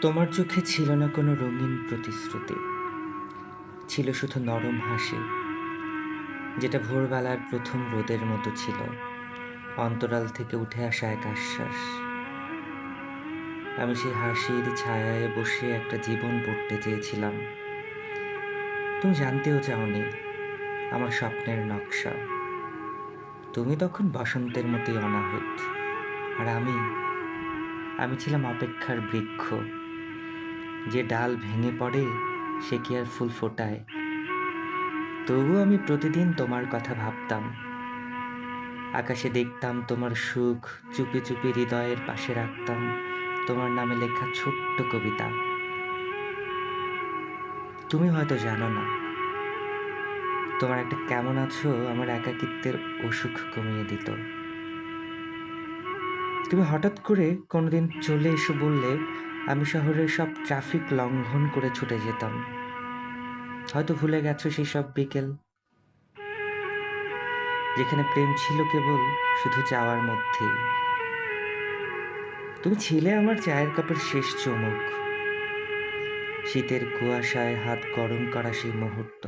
তোমার চোখে ছিল না কোনো রঙিন প্রতিশ্রুতি, ছিল শুধু নরম হাসি, যেটা ভোরবেলার প্রথম রোদের মতো ছিল, অন্তরাল থেকে উঠে আসা এক আশ্বাস। আমি সেই হাসির ছায়ায় বসে একটা জীবন পড়তে চেয়েছিলাম। তুমি জানতেও চাওনি আমার স্বপ্নের নকশা। তুমি তখন বসন্তের মতোই অনাহুত, আর আমি ছিলাম অপেক্ষার বৃক্ষ, যে ডাল ভেঙে পড়ে সে কি আর ফুল ফোটায়। তবু আমি প্রতিদিন তোমার কথা ভাবতাম, আকাশে দেখতাম তোমার সুখ, চুপি চুপি হৃদয়ের পাশে রাখতাম তোমার নামে লেখা ছোট্ট কবিতা। তুমি হয়তো জানো না, তোমার একটা কেমন আছো আমার একাকিত্বের অসুখ কমিয়ে দিত। তুমি হঠাৎ করে কোনোদিন চলে এসে বললে, আমি শহরের সব ট্রাফিক লঙ্ঘন করে ছুটে যেতাম। হয়তো ভুলে গেছো সেই সব বিকেল, যেখানে প্রেম ছিল কেবল শুধু চাওয়ার মধ্যেই। তুমি ছিলে আমার চায়ের কাপের শেষ চুমুক, শীতের কুয়াশায় হাত গরম করা সেই মুহূর্ত।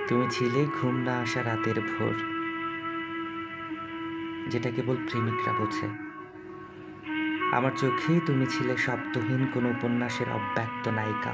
তুমি ছিলে ঘুম না আসা রাতের ভোর, যেটা কেবল প্রেমিকরা বোঝে। আমার চোখেই তুমি ছিলে শব্দহীন কোনো উপন্যাসের অব্যক্ত নায়িকা।